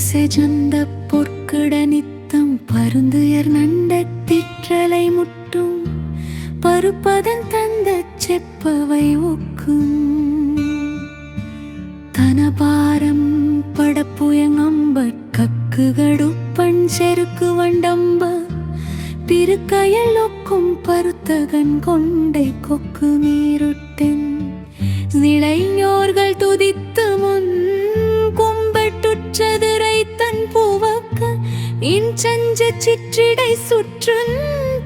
செஜந்த பொற்கிட நித்தம் பருந்துயர் நண்டத்திற்றலை முட்டும் பருப்பதன் தந்த செப்பவை ஒக்கும் தனபாரம் படப்புயங்கம்ப கக்குகடுப்பண் செருக்கு வண்டம்ப பிறுக்கையல் ஒக்கும் பருத்தகன் கொண்டை கொக்கு நீருட்டென் இளைஞர்கள் துதித்து முன் கும்பட்டுற்றதுரை தன் பூவக்க இன்சஞ்ச சிற்றிடை சுற்றுன்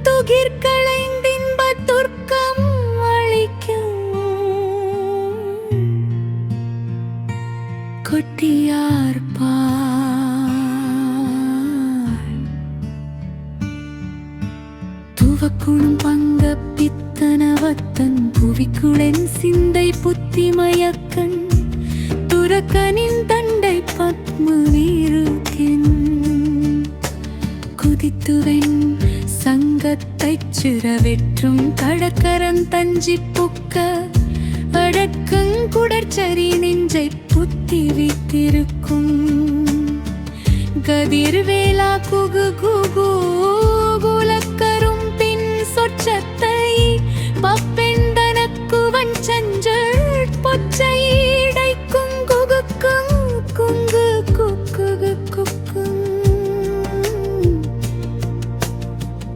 துகிர்களைந்தின்ப துர்க்கம் அளிக்கும் கொட்டியார் துவக்குணும் பங்க பித்தனவத்தன் புவிக்குளென் சிந்தை புத்திமயக்கண் துரக்கனின் தண்டை பத்ம வீருக்கென் குதித்துவென் சங்கத்தைச் சிறவெற்றும் கடற்கரன் தஞ்சி புக்க அடக்கங்குடற்சரி நெஞ்சை புத்தி வைத்திருக்கும் கதிர்வேலா குகு குகு குலக்கரும் பின் சொச்சத்தை பப்பெண்டனக்கு வஞ்சஞ்சள் பொச்சைடை குங்குகுக்கும் குங்கு குக்குகு குக்கும்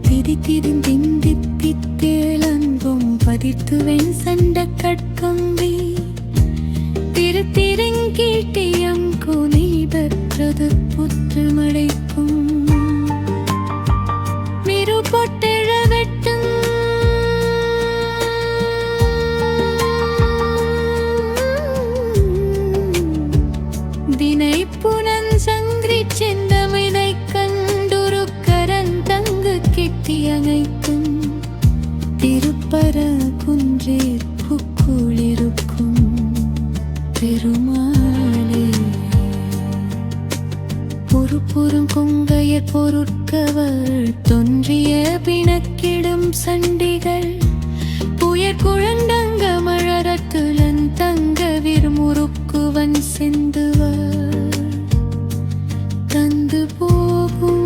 திதித்திருந்திந்தித்தித்தேளன்பும் பதித்துவென் சண்ட கட்கம்பி திருத்திரங்கீட்டியம் குனி பெற்றது புற்றுமடைக்கும் மிரு பொட்டெழ வெட்டும் தினை புனன் சங்கிரி செந்தமிழை கண்டுரு கரந்தங்கு கெட்டியணைக்கும் திருப்பர குன்றேர் புக்குளிருக்கும் பெருமாளே பொறுப்புறும் கொங்கையர் பொருட்கவர் தோன்றிய பிணக்கிடும் சண்டிகள் புயற் குழந்தங்க மழறத்துலன் தங்க விருமுறுக்குவன் செந்துவர் தந்து போகும்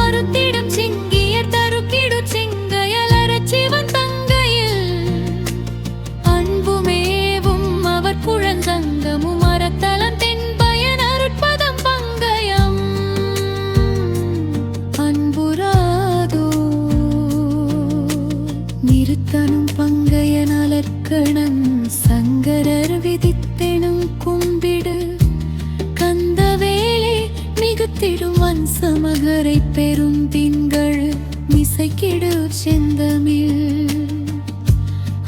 அருத்திடும் சிங்கியர் தருக்கிடு சிங்கையலறச் சிவன் தங்கையில் அன்புமேவும் அவர் குழந்தங்கமும் அறத்தலம் தென்பயன் அருட்பதம் பங்கயம் அன்புராதோ நிறுத்தனும் பங்கையன் அலர்க்கணன் சங்கரர் விதித்தெனும் கும்பிடு கந்தவேலே மிகுத்திடும் வன்சமகரை பெரும் திங்கள் மிசைக்கிடு செந்தமிழ்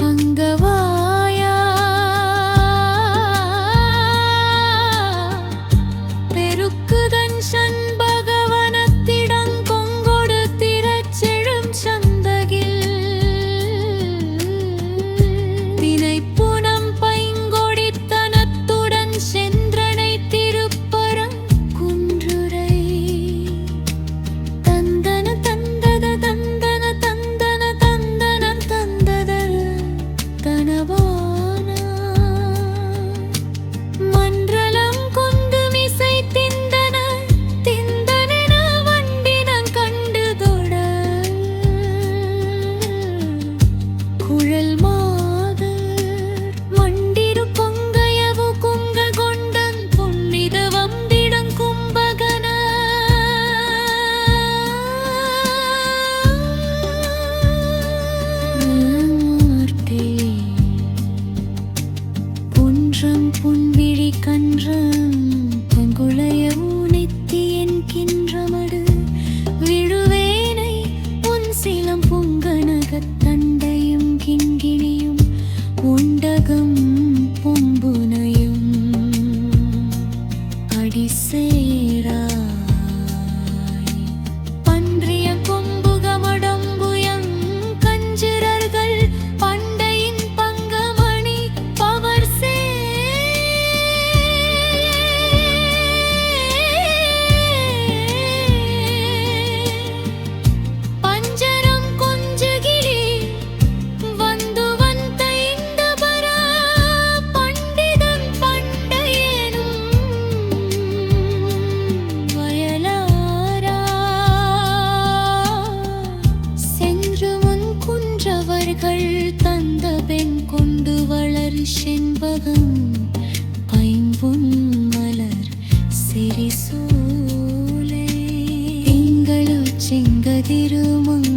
அங்கவாயா பெருக்குதன் சண்பகவனத்திடங் கொங்கொடு திரச்செழும் சந்தகில் தினைப்புனம் பைங்கொடித்தனத்துடன் சென்றனை திருப்பரங் குன்றுரை தந்தன தந்தன தந்தன தந்தன தந்தன திருமங்கை